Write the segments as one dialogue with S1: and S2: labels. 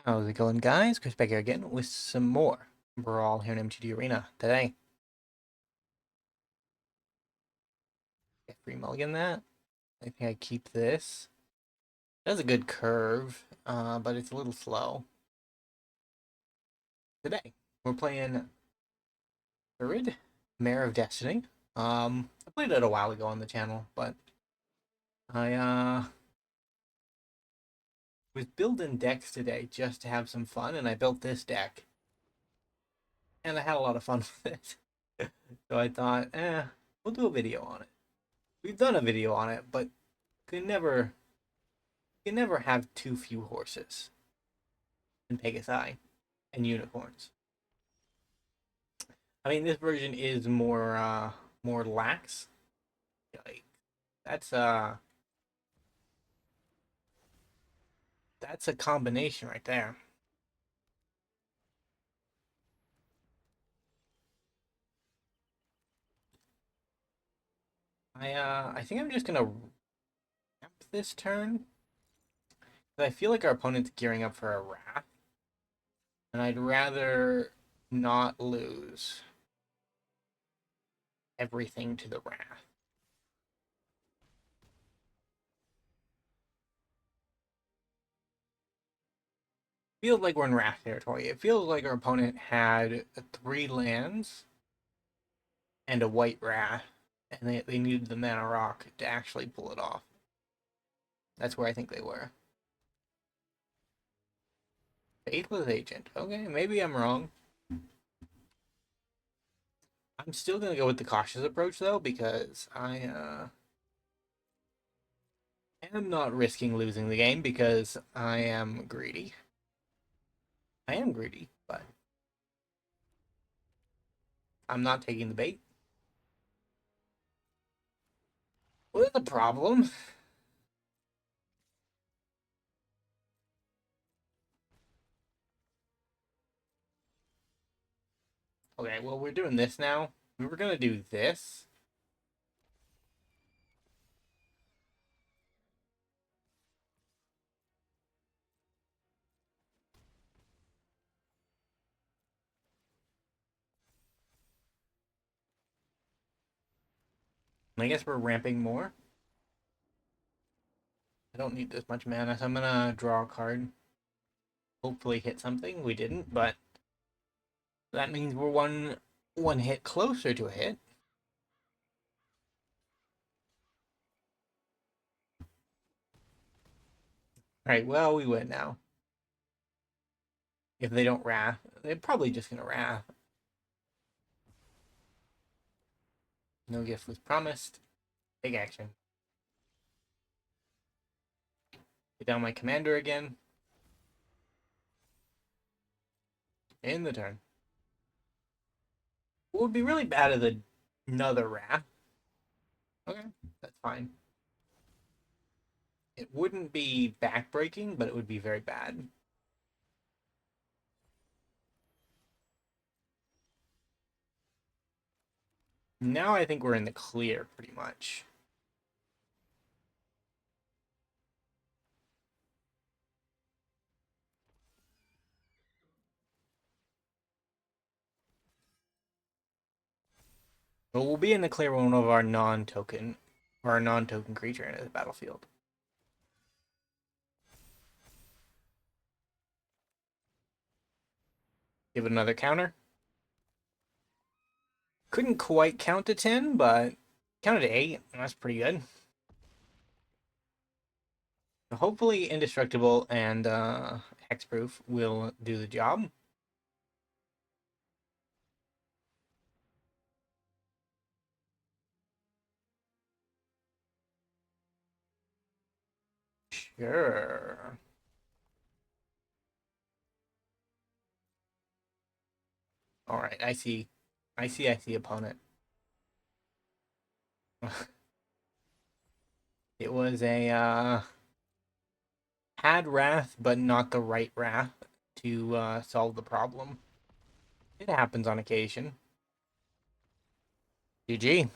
S1: How's it going, guys? Chris back here again with some more Brawl here in MTD Arena today. Get free mulligan that. I think I keep this. It has a good curve, but it's a little slow. Today, we're playing Thurid, Mare of Destiny. I played it a while ago on the channel, but I was building decks today just to have some fun, and I built this deck. And I had a lot of fun with it. So I thought, we'll do a video on it. We've done a video on it, but you can never have too few horses in Pegasi and unicorns. I mean, this version is more lax. Like that's that's a combination right there. I think I'm just gonna ramp this turn. I feel like our opponent's gearing up for a wrath, and I'd rather not lose everything to the wrath. Feels like we're in wrath territory. It feels like our opponent had 3 lands and a white wrath, and they needed the mana rock to actually pull it off. That's where I think they were. Faithless Agent. Okay, maybe I'm wrong. I'm still gonna go with the cautious approach though, because I am not risking losing the game because I am greedy. I am greedy, but I'm not taking the bait. What's the problem? Okay, well we're doing this now. We were gonna do this. I guess we're ramping more. I don't need this much mana, so I'm gonna draw a card. Hopefully hit something. We didn't, but that means we're one hit closer to a hit. Alright, well, we win now. If they don't wrath, they're probably just gonna wrath. No gift was promised. Big action. Get down my commander again. In the turn. What would be really bad is another wrath. Okay, that's fine. It wouldn't be backbreaking, but it would be very bad. Now I think we're in the clear, pretty much. But we'll be in the clear when one of our non-token creature enters the battlefield. Give it another counter. Couldn't quite count to 10, but counted to 8. That's pretty good. Hopefully Indestructible and Hexproof will do the job. Sure. Alright, I see opponent. It was a had wrath, but not the right wrath to solve the problem. It happens on occasion. GG.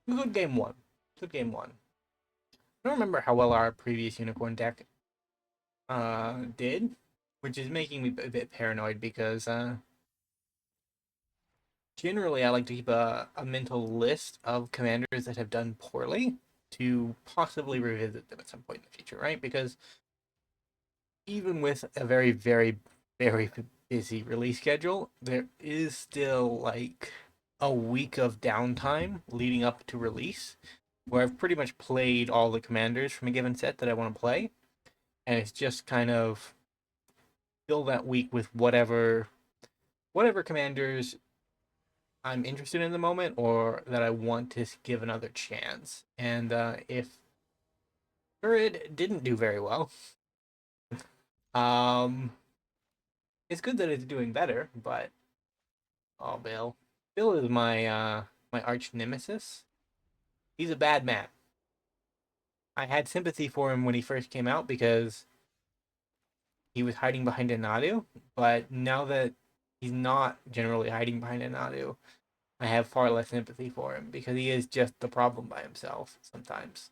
S1: Good game one. Good game one. I don't remember how well our previous unicorn deck did, which is making me a bit paranoid because generally I like to keep a mental list of commanders that have done poorly to possibly revisit them at some point in the future, right? Because even with a very, very, very busy release schedule, there is still like a week of downtime leading up to release where I've pretty much played all the commanders from a given set that I want to play. And it's just kind of fill that week with whatever commanders I'm interested in the moment or that I want to give another chance. And if Thurid didn't do very well, um, it's good that it's doing better. But oh, Bill, Bill is my arch nemesis. He's a bad man. I had sympathy for him when he first came out because he was hiding behind a Nadu, but now that he's not generally hiding behind a Nadu, I have far less sympathy for him because he is just the problem by himself sometimes.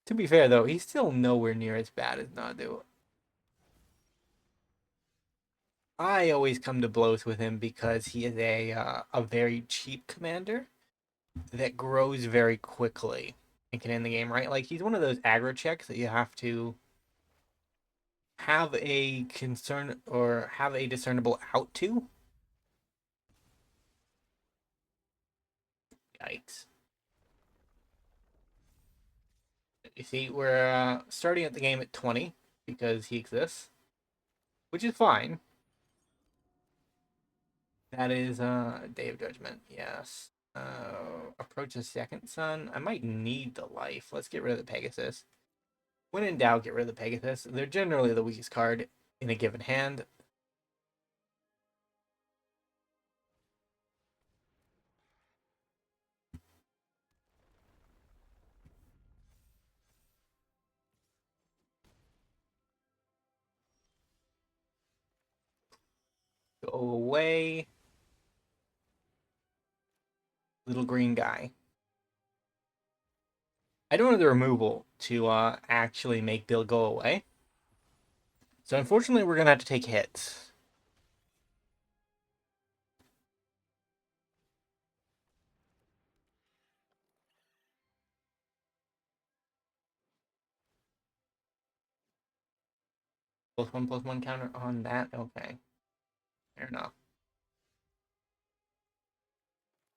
S1: To be fair though, he's still nowhere near as bad as Nadu. I always come to blows with him because he is a very cheap commander that grows very quickly and can end the game, right? Like he's one of those aggro checks that you have to have a concern or have a discernible out to. Yikes. You see, we're starting at the game at 20 because he exists, which is fine. That is Day of Judgment, yes. Approach the second sun. I might need the life. Let's get rid of the Pegasus. When in doubt, get rid of the Pegasus. They're generally the weakest card in a given hand. Go away, little green guy. I don't have the removal to actually make Bill go away. So unfortunately, we're going to have to take hits. +1/+1 counter on that. Okay. Fair enough.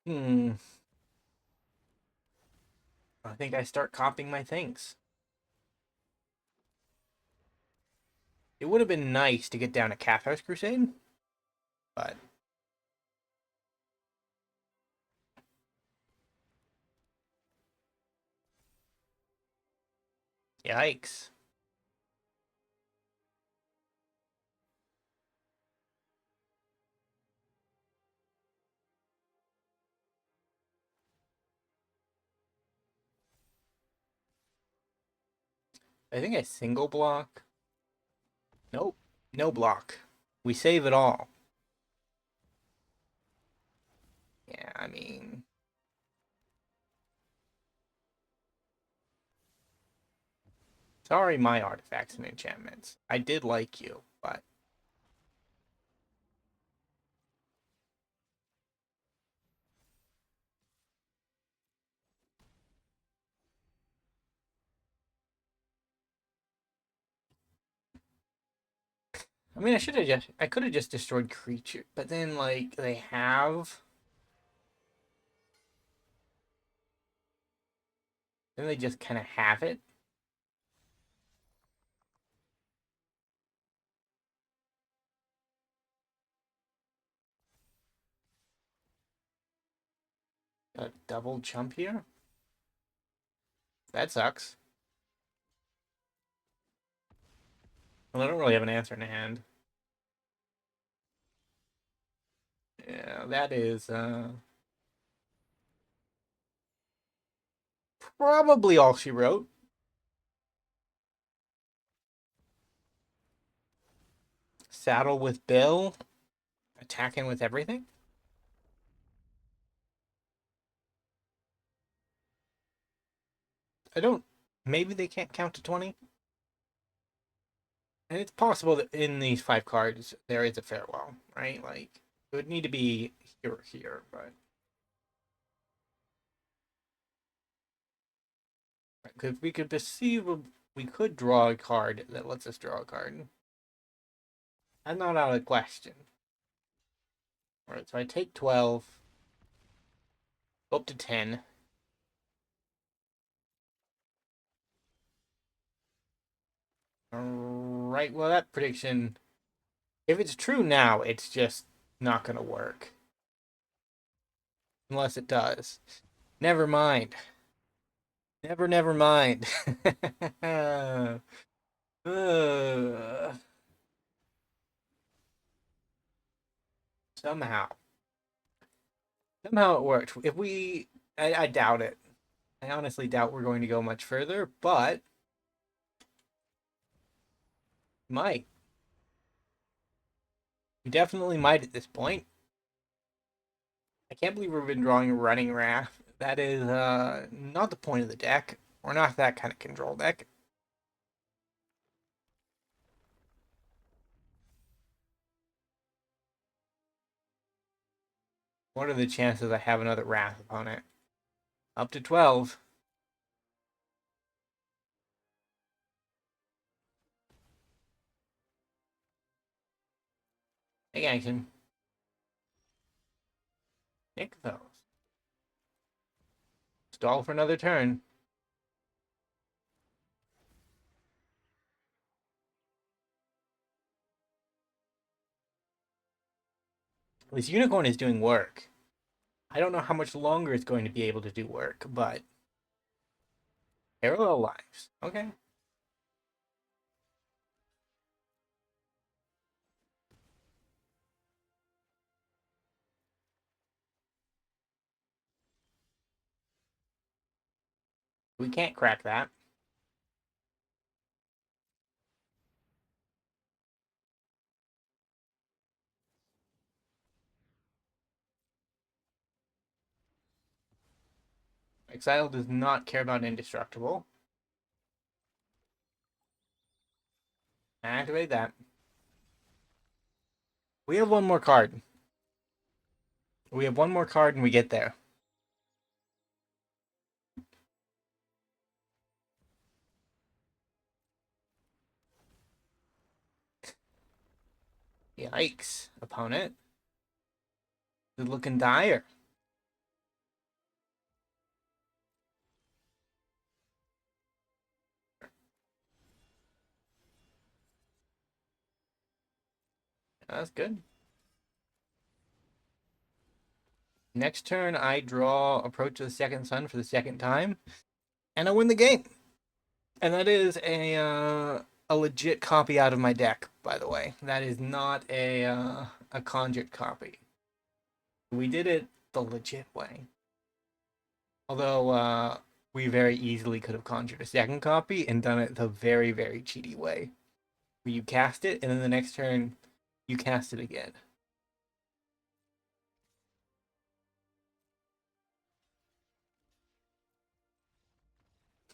S1: Hmm. I think I start copying my things. It would have been nice to get down a Cathars Crusade, but yikes. I think I single block. Nope. No block. We save it all. Yeah, I mean, sorry, my artifacts and enchantments. I did like you, but I mean, I could have just destroyed creature, but then like they have, then they just kind of have it. A double jump here. That sucks. Well, I don't really have an answer in hand. Yeah, that is probably all she wrote. Saddle with Bill, attacking with everything. I don't. Maybe they can't count to 20. And it's possible that in these 5 cards there is a farewell, right? Like it would need to be here or here, but because we could perceive, we could draw a card that lets us draw a card. That's not out of the question. All right, so I take 12, up to 10. All right, well that prediction, if it's true now, it's just not gonna work unless it does. Never mind. Never mind. Somehow. Somehow it worked. If we, I doubt it. I honestly doubt we're going to go much further, but might. We definitely might at this point. I can't believe we've been drawing a Running Wrath. That is not the point of the deck. We're not that kind of control deck. What are the chances I have another Wrath opponent? Up to 12. Take action. Nykthos. Stall for another turn. This unicorn is doing work. I don't know how much longer it's going to be able to do work, but parallel lives. Okay. We can't crack that. Exile does not care about indestructible. Activate that. We have one more card. We have one more card and we get there. Yikes, opponent. It's looking dire. That's good. Next turn, I draw Approach to the Second Sun for the second time, and I win the game. And that is a legit copy out of my deck, by the way. That is not a conjured copy. We did it the legit way. Although we very easily could have conjured a second copy and done it the very, very cheaty way. Where you cast it, and then the next turn, you cast it again.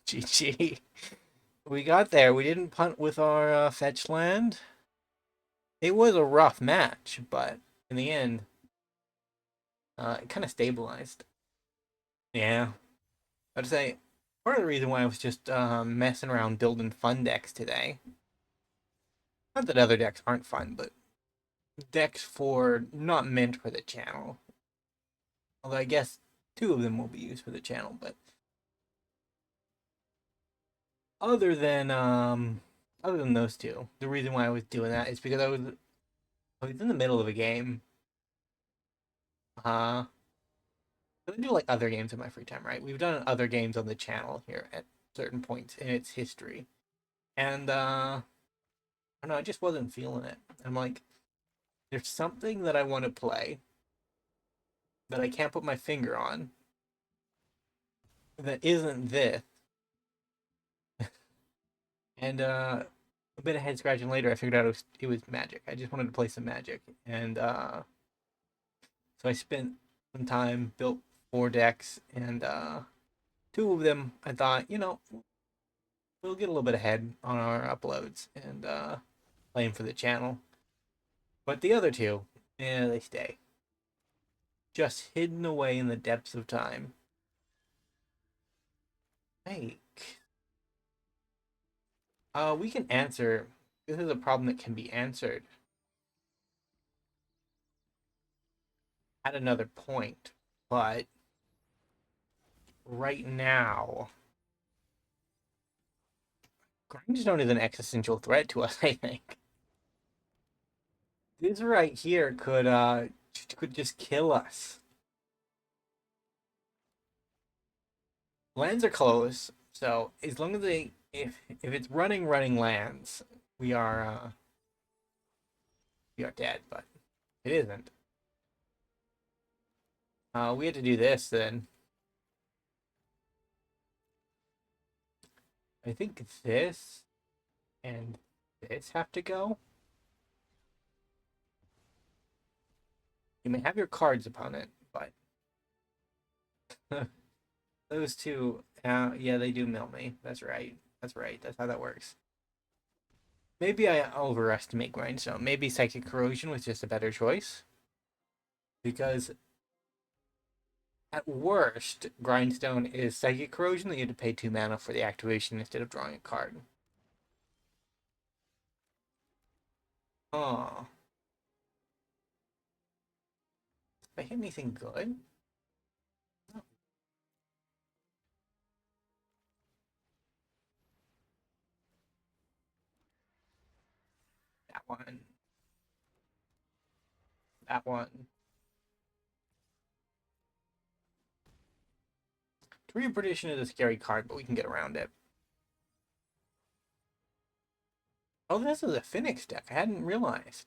S1: GG. We got there. We didn't punt with our fetch land. It was a rough match, but in the end, it kind of stabilized. Yeah. I'd say part of the reason why I was just messing around building fun decks today. Not that other decks aren't fun, but decks for not meant for the channel. Although I guess 2 of them will be used for the channel, but other than other than those 2, the reason why I was doing that is because I was in the middle of a game. I do like other games in my free time, right? We've done other games on the channel here at certain points in its history. And I don't know, I just wasn't feeling it. I'm like, there's something that I want to play that I can't put my finger on that isn't this. And a bit of head scratching later, I figured out it was Magic. I just wanted to play some Magic, and so I spent some time, built 4 decks, and 2 of them I thought, we'll get a little bit ahead on our uploads, and playing for the channel. But the other two, yeah, they stay. Just hidden away in the depths of time. Like, we can answer. This is a problem that can be answered at another point, but right now, grindstone is an existential threat to us, I think. This right here could just kill us. Lands are close, so as long as if it's running lands, we are dead, but it isn't. We had to do this then. I think this and this have to go. You may have your cards upon it, but those two, yeah, they do mill me. That's right. That's right. That's how that works. Maybe I overestimate grindstone. Maybe psychic corrosion was just a better choice. Because at worst, grindstone is psychic corrosion that you have to pay 2 mana for the activation instead of drawing a card. Oh. If I hit anything good? No. That one. That one. Tree of Perdition is a scary card, but we can get around it. Oh, this is a Phoenix deck. I hadn't realized.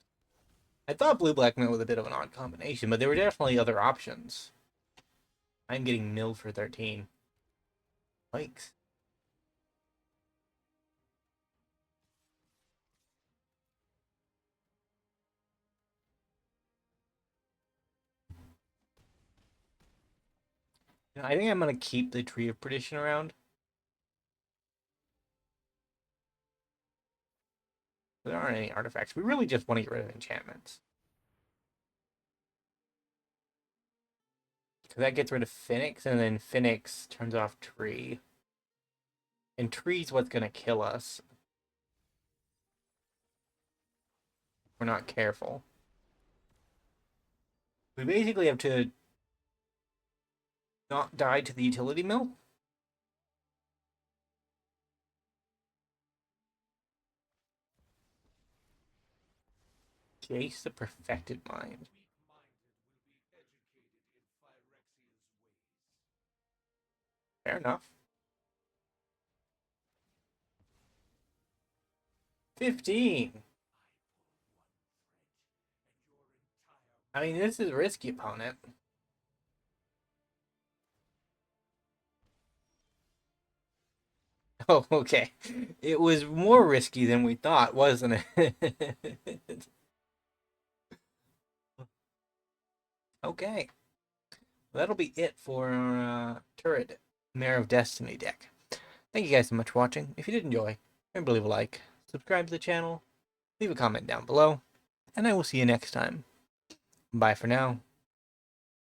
S1: I thought blue-black mill was a bit of an odd combination, but there were definitely other options. I'm getting milled for 13. Likes. I think I'm going to keep the Tree of Perdition around. There aren't any artifacts. We really just want to get rid of enchantments. Because that gets rid of Phoenix, and then Phoenix turns off Tree. And Tree's what's going to kill us. If we're not careful. We basically have to not die to the utility mill. Jace the Perfected Mind. Fair enough. 15. I mean, this is a risky opponent. Oh, okay. It was more risky than we thought, wasn't it? Okay. That'll be it for our Thurid, Mare of Destiny deck. Thank you guys so much for watching. If you did enjoy, remember to leave a like, subscribe to the channel, leave a comment down below, and I will see you next time. Bye for now.